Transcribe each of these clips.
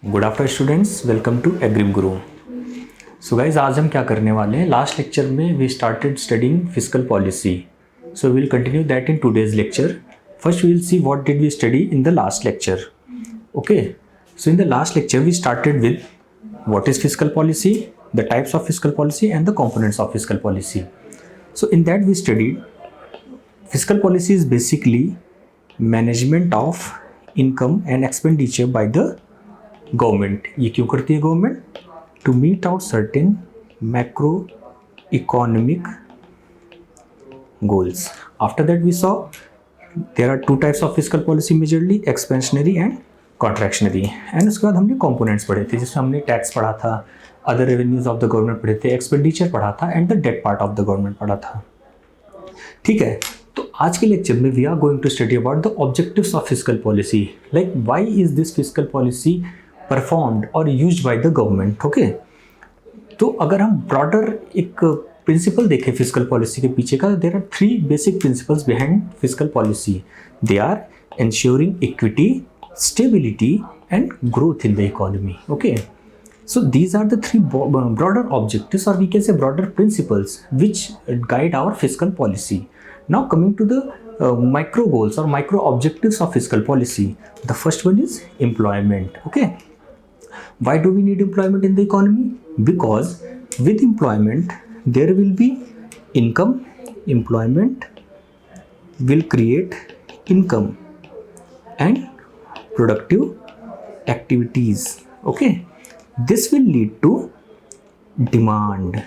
Good afternoon students, welcome to एग्रीम गुरु। So guys, आज हम क्या करने वाले हैं, लास्ट लेक्चर में we started studying fiscal policy. So we will continue that in today's lecture. First we will see what did we study in the last lecture. Okay, so in the last lecture we started with what is fiscal policy, the types of fiscal policy and the components of fiscal policy. So in that we studied fiscal policy is basically management of income and expenditure by the government. ये क्यों करती है government? To meet out certain macroeconomic goals. After that we saw there are two types of fiscal policy majorly, expansionary and contractionary. And उसके बाद हमने components पढ़े थे, जिसमें हमने टैक्स पढ़ा था, other revenues of the government पढ़े थे, एक्सपेंडिचर पढ़ा था and the debt part of the government पढ़ा था। ठीक है, तो आज के लेक्चर में we are going to study about the objectives of fiscal policy, like why is this fiscal policy performed और used by the government. Okay, तो अगर हम ब्रॉडर एक प्रिंसिपल देखें फिस्कल पॉलिसी के पीछे का, there are three basic principles behind fiscal policy. They are ensuring equity, stability and growth in the economy. Okay, so these are the three broader objectives, or we can say broader principles, which guide our fiscal policy. Now coming to the micro goals or micro objectives of fiscal policy. The first one is employment. Okay, why do we need employment in the economy? Because with employment there will be income. Employment will create income and productive activities. Okay, this will lead to demand.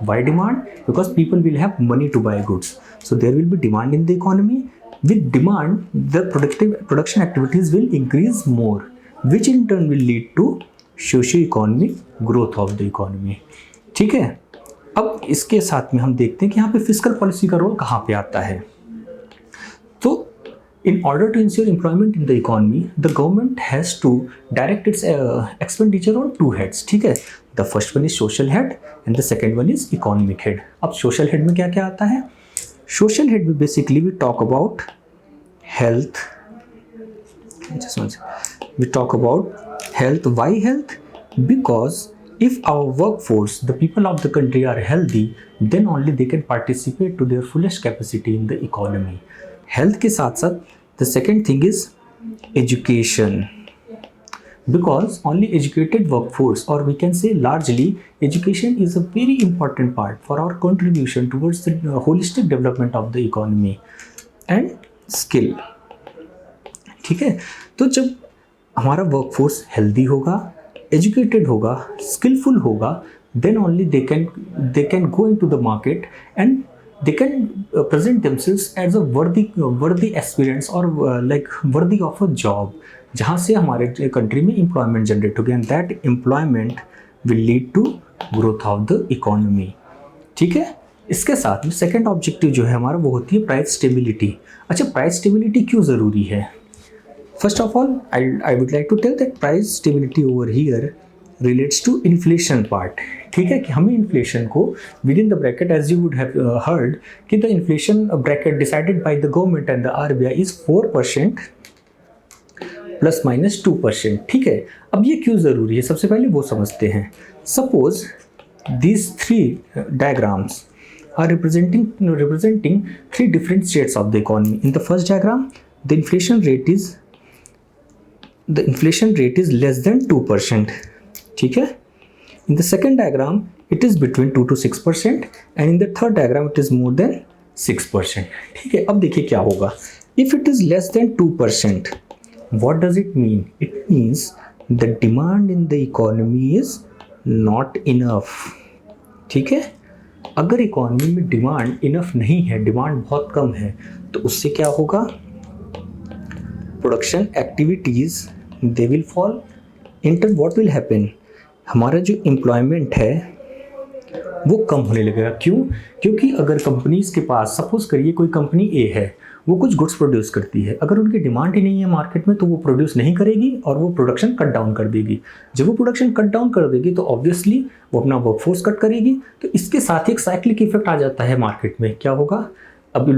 Why demand? Because people will have money to buy goods, so there will be demand in the economy. With demand, the production activities will increase more, which in turn will lead to socio-economic growth of the economy. ठीक है, अब इसके साथ में हम देखते हैं कि यहाँ पे फिस्कल पॉलिसी का रोल कहाँ पे आता है। तो in order to ensure employment in the economy, the government has to direct its expenditure on two heads. ठीक है, the first one is social head and the second one is economic head. अब social head में क्या क्या आता है? Social head में basically we talk about health. We talk about health. Why health? Because if our workforce, the people of the country are healthy, then only they can participate to their fullest capacity in the economy. Health के साथ साथ the second thing is education, because only educated workforce, और we can say largely education is a very important part for our contribution towards the holistic development of the economy and skill. ठीक है, तो जब हमारा workforce healthy होगा, educated होगा, skillful होगा, then only they can go into the market and they can present themselves as a worthy aspirants or like worthy of a job, जहाँ से हमारे कंट्री में एम्प्लॉयमेंट जनरेट हो गया, and that employment will lead to growth of the economy. ठीक है, इसके साथ में सेकेंड ऑब्जेक्टिव जो है हमारा वो होती है प्राइस स्टेबिलिटी। अच्छा, प्राइस स्टेबिलिटी क्यों ज़रूरी है? First of all I would like to tell that price stability over here relates to inflation part. ठीक है, कि हमें इन्फ्लेशन को within the bracket, as you would have heard कि the inflation bracket decided by the government and the RBI is 4% plus minus 2%। ठीक है, अब ये क्यों ज़रूरी है, सबसे पहले वो समझते हैं। Suppose these three diagrams are representing three different states of the economy. In the first diagram, the inflation rate is less than 2%. ठीक है, in the second diagram it is between 2 to 6% and in the third diagram it is more than 6%. ठीक है, अब देखिए क्या होगा। If it is less than 2%, what does it mean? It means the demand in the economy is not enough. ठीक है, अगर economy में डिमांड इनफ नहीं है, डिमांड बहुत कम है, तो उससे क्या होगा? Production activities they will fall. Inter what will happen? हमारा जो एम्प्लॉयमेंट है वो कम होने लगेगा। क्यों? क्योंकि अगर कंपनीज के पास, सपोज करिए कोई कंपनी ए है, वो कुछ गुड्स प्रोड्यूस करती है, अगर उनकी डिमांड ही नहीं है मार्केट में तो वो प्रोड्यूस नहीं करेगी और वो प्रोडक्शन कट डाउन कर देगी। जब वो प्रोडक्शन कट डाउन कर देगी तो ऑब्वियसली वो अपना वर्कफोर्स कट करेगी। तो इसके साथ ही एक साइक्लिक इफेक्ट आ जाता है मार्केट में। क्या होगा? अभी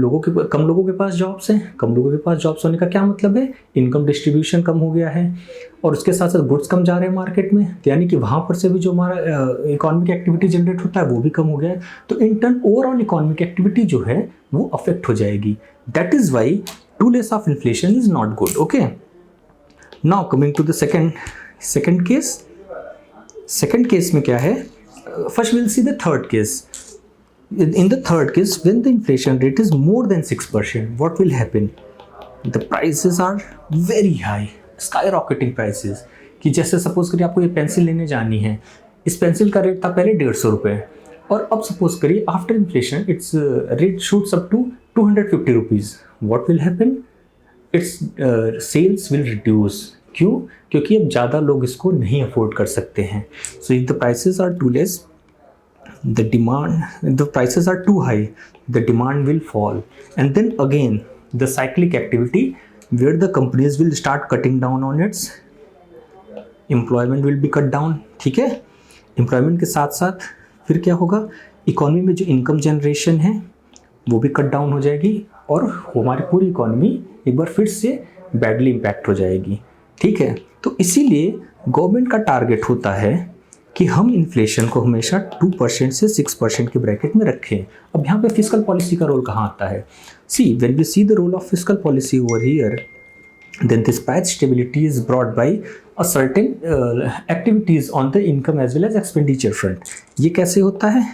कम लोगों के पास जॉब्स हैं, कम लोगों के पास जॉब्स होने का क्या मतलब है, इनकम डिस्ट्रीब्यूशन कम हो गया है, और उसके साथ साथ गुड्स कम जा रहे हैं मार्केट में, तो यानी कि वहाँ पर से भी जो हमारा इकोनॉमिक एक्टिविटी जनरेट होता है वो भी कम हो गया है। तो in turn overall economic activity जो है वो अफेक्ट हो जाएगी। That is why too less of inflation is not good. Okay, now coming to the second case. Second case में क्या है, first will see the third case. In the third case, when the inflation rate is more than 6%, what will happen? The prices are very high, skyrocketing prices. कि जैसे suppose करिए आपको ये pencil लेने जानी है, इस पेंसिल का रेट था पहले 150 रुपये, और अब सपोज करिए after inflation its rate shoots up to 250 rupees. What will happen? Its sales will reduce. क्यों? क्योंकि अब ज़्यादा लोग इसको नहीं अफोर्ड कर सकते हैं. So if the prices are too less, the prices are too high, the demand will fall, and then again the cyclic activity where the companies will start cutting down on its employment will be cut down. ठीक है, employment के साथ साथ फिर क्या होगा, economy में जो इनकम जनरेशन है वो भी कट डाउन हो जाएगी, और हमारी पूरी इकोनॉमी एक बार फिर से बैडली इम्पैक्ट हो जाएगी. ठीक है, तो इसीलिए गवर्नमेंट का टारगेट होता है कि हम इन्फ्लेशन को हमेशा 2% से 6% के ब्रैकेट में रखें. अब यहाँ पे फिस्कल पॉलिसी का रोल कहाँ आता है? See, when we see the role of fiscal policy over here, then this price stability is brought by a certain activities on the income as well as expenditure front. ये कैसे होता है?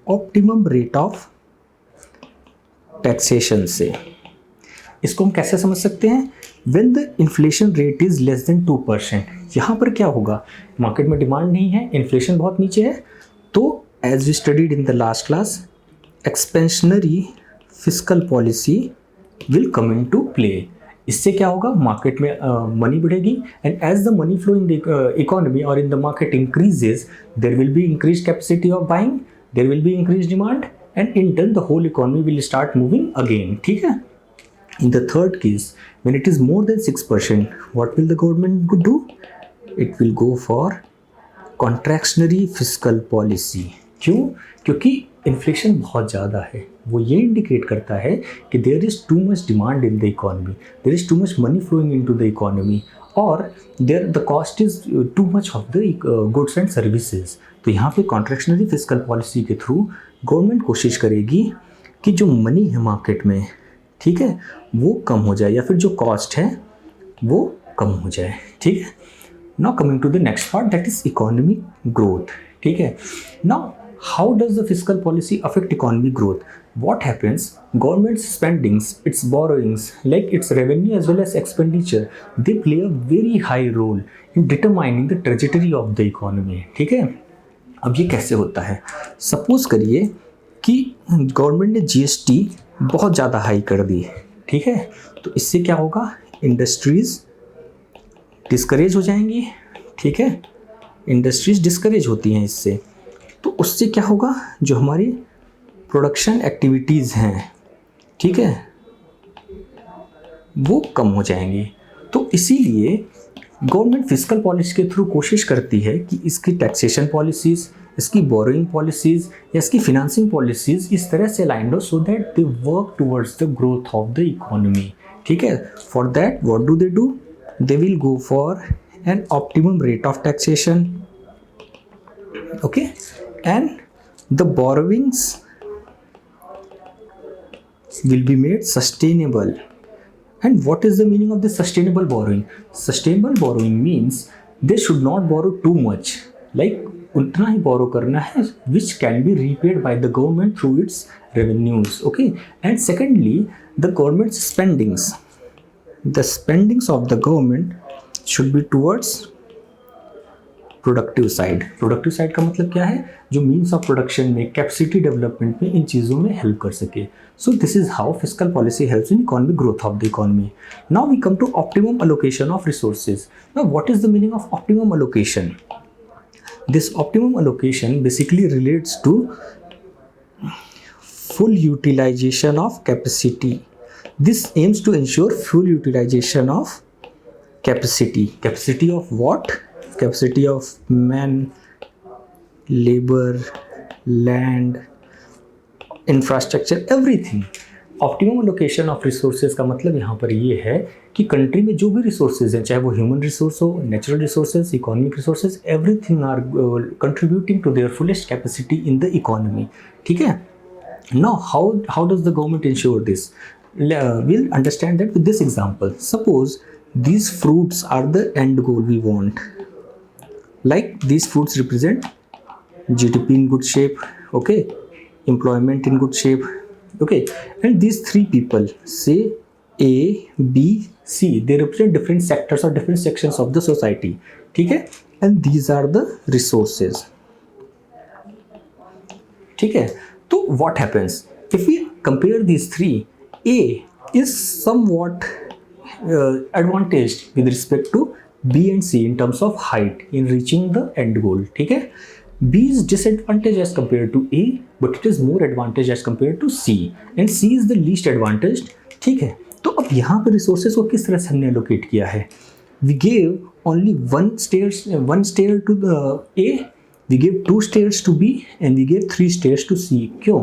Optimum rate of taxation से. इसको हम कैसे समझ सकते हैं? When the inflation rate is less than 2%, यहाँ पर क्या होगा, मार्केट में डिमांड नहीं है, इन्फ्लेशन बहुत नीचे है, तो as we studied in the last class, expansionary fiscal policy will come into play. इससे क्या होगा, मार्केट में मनी बढ़ेगी, and as the money flow in the economy और in the market increases, there will be increase capacity of buying, there will be increase demand, and in turn the whole economy will start moving again. ठीक है. In the third case, when it is more than 6%, what will the government do? It will go for contractionary fiscal policy. क्यों? क्योंकि inflation बहुत ज़्यादा है. वो ये indicate करता है कि there is too much demand in the economy, there is too much money flowing into the economy, और the cost is too much of the goods and services. तो यहाँ पे contractionary fiscal policy के through government कोशिश करेगी कि जो money है मार्केट में, ठीक है, वो कम हो जाए, या फिर जो कॉस्ट है वो कम हो जाए. ठीक है. Now coming to the next part, that is economic growth. ठीक है. Now how does the fiscal policy affect economic growth? What happens? Government spendings, its borrowings, like its revenue as well as expenditure, they play a very high role in determining the trajectory of the economy. ठीक है. अब ये कैसे होता है? Suppose करिए कि government ने जीएसटी बहुत ज़्यादा हाई कर दी. ठीक है. तो इससे क्या होगा, इंडस्ट्रीज़ डिस्करेज हो जाएंगी. ठीक है, इंडस्ट्रीज़ डिस्करेज होती हैं इससे, तो उससे क्या होगा, जो हमारी प्रोडक्शन एक्टिविटीज़ हैं, ठीक है, वो कम हो जाएंगी. तो इसीलिए गवर्नमेंट फिस्कल पॉलिसी के थ्रू कोशिश करती है कि इसकी टैक्सेशन पॉलिसीज़, इसकी बोरोइंग पॉलिसीज़ या इसकी फिनेंसिंग पॉलिसीज़ इस तरह से अलाइंड हो, so that they work towards the growth of the economy. ठीक है. For that what do? They will go for an optimum rate of taxation. Okay. And the borrowings will be made sustainable. And what is the meaning of this sustainable borrowing? Sustainable borrowing means they should not borrow too much. Like उतना ही borrow करना है which can be repaid by the government through its revenues. Okay. And secondly, the government's spendings. The spendings of the government should be towards productive side. Productive side का मतलब क्या है, जो means of production में, capacity development में, इन चीज़ों में हेल्प कर सके. So this is how fiscal policy helps in economic growth of the economy. Now we come to optimum allocation of resources. Now what is the meaning of optimum allocation? This optimum allocation basically relates to full utilization of capacity. This aims to ensure full utilization of capacity. Capacity of what? Capacity of man, labor, land, infrastructure, everything. Optimum allocation of resources का मतलब यहाँ पर ये है कि country में जो भी रिसोर्सेज हैं, चाहे वो ह्यूमन रिसोर्स हो, natural resources, economic resources, everything are contributing to their fullest capacity in the economy. ठीक है. Now, how does the government ensure this? We'll understand that with this example. Suppose these fruits are the end goal we want. Like these fruits represent GDP in good shape, okay, employment in good shape, okay, and these three people, say A, B, C, they represent different sectors or different sections of the society. ठीक है. And these are the resources. ठीक है. So what happens if we compare these three? A is somewhat advantaged with respect to B and C in terms of height in reaching the end goal. ठीक है. B is disadvantaged as compared to A, but it is more advantaged as compared to C, and C is the least advantaged. ठीक है. तो अब यहाँ पर resources को किस तरह से हमने एलोकेट किया है? We gave only one stair to the A, we gave 2 stairs to B, and we gave 3 stairs to C. क्यों?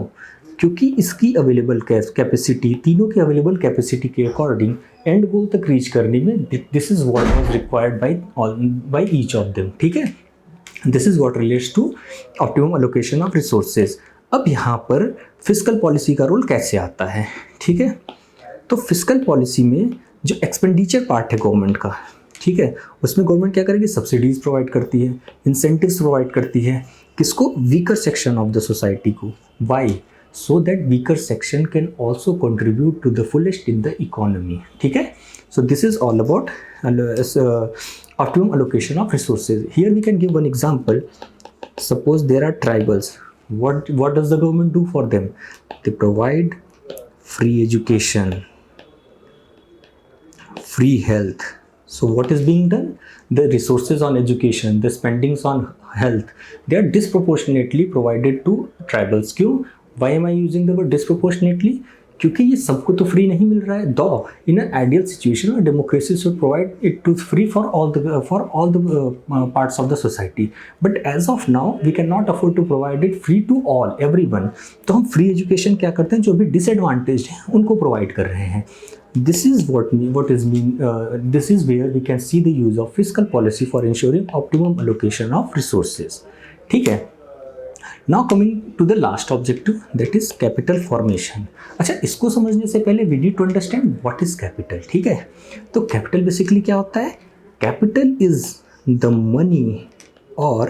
क्योंकि इसकी अवेलेबल कैपेसिटी, तीनों की अवेलेबल कैपेसिटी के अकॉर्डिंग एंड गोल तक रीच करने में this is what was required by each of them. ठीक है. This is what relates to optimum allocation of resources. अब यहाँ पर फिस्कल पॉलिसी का रोल कैसे आता है? ठीक है. तो फिस्कल पॉलिसी में जो एक्सपेंडिचर पार्ट है गवर्नमेंट का, ठीक है, उसमें गवर्नमेंट क्या करेगी? सब्सिडीज प्रोवाइड करती है, इंसेंटिव्स प्रोवाइड करती है. किसको? Weaker section of the society को. Why? So that weaker section can also contribute to the fullest in the economy. ठीक है. So this is all about optimum allocation of resources. Here we can give one example. Suppose there are tribals. what does the government do for them? They provide free education, free health. So what is being done? The resources on education, the spendings on health, they are disproportionately provided to tribals. क्यों? Why am I using the word disproportionately? क्योंकि ये सबको तो free नहीं मिल रहा है. दो इन an ideal situation, democracy should provide it to free for all the parts of the society. But as of now, we cannot afford to provide it free to all, everyone. तो हम free education क्या करते हैं? जो भी disadvantaged हैं उनको provide कर रहे हैं. This is this is where we can see the use of fiscal policy for ensuring optimum allocation of resources. ठीक है. Now coming to the last objective, that is capital formation. अच्छा, इसको समझने से पहले we need to understand what is capital. ठीक है. तो capital basically क्या होता है? Capital is the money or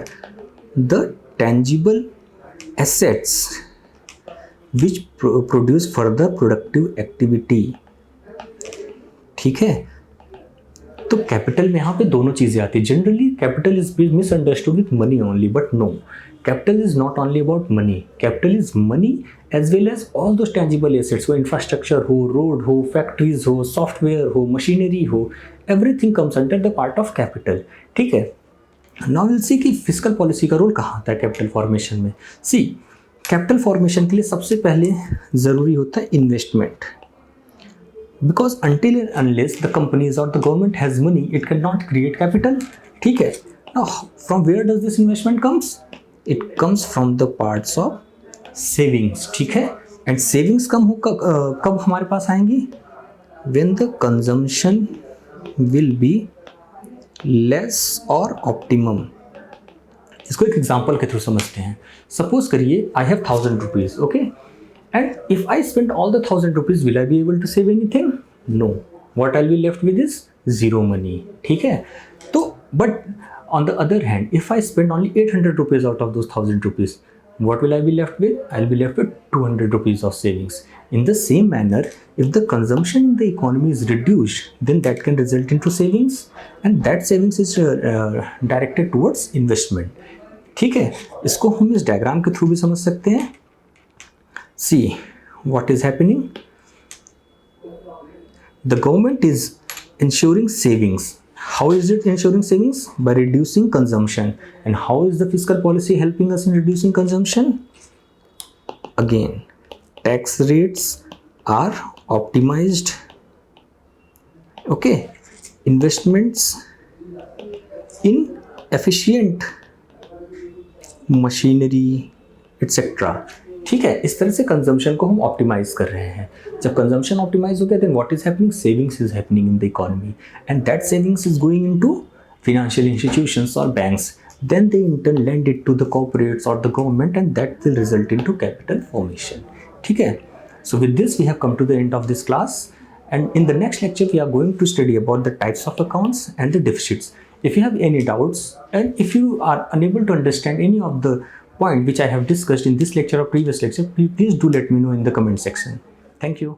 the tangible assets which produce further productive activity. ठीक है. तो कैपिटल में यहाँ पे दोनों चीज़ें आती है. Generally capital is misunderstood with money only, but no, capital is not only about money. Capital is money as well as all those tangible assets. वो इंफ्रास्ट्रक्चर हो, रोड हो, फैक्ट्रीज हो, सॉफ्टवेयर हो, मशीनरी हो, everything comes under the part of capital. ठीक है. Now will see कि fiscal policy का रोल कहाँ आता है कैपिटल फॉर्मेशन में. सी, कैपिटल फॉर्मेशन के लिए सबसे पहले ज़रूरी होता है investment. Because until and unless the companies or the government has money, it cannot create capital. ठीक है. Now, from where does this investment comes? It comes from the parts of savings. ठीक है. And savings कब हमारे पास आएंगी? When the consumption will be less or optimum. इसको एक example के थ्रू समझते हैं. सपोज करिए I have 1000 rupees, okay? And if I spend all the 1000 rupees, will I be able to save anything? No. What I'll be left with is zero money. ठीक है. तो but on the other hand, if I spend only 800 rupees out of those 1000 rupees, what will I be left with? I'll be left with 200 rupees of savings. In the same manner, if the consumption in the economy is reduced, then that can result into savings, and that savings is directed towards investment. ठीक है. इसको हम इस diagram के through भी समझ सकते हैं. See what is happening. The government is ensuring savings. How is it ensuring savings? By reducing consumption. And how is the fiscal policy helping us in reducing consumption? Again, tax rates are optimized. Okay, investments in efficient machinery, etc. ठीक है, इस तरह से consumption को हम optimise कर रहे हैं। जब कंजम्पशन ऑप्टिमाइज हो गया, then what is happening, savings is happening in the economy, and that savings is going into financial institutions or banks. Then they in turn lend it to the corporates or the government, and that will result into capital formation. ठीक है, so with this we have come to the end of this class, and in the next lecture we are going to study about the types of accounts and the deficits. If you have any doubts, and if you are unable to understand any of the point which I have discussed in this lecture or previous lecture, please do let me know in the comment section. Thank you.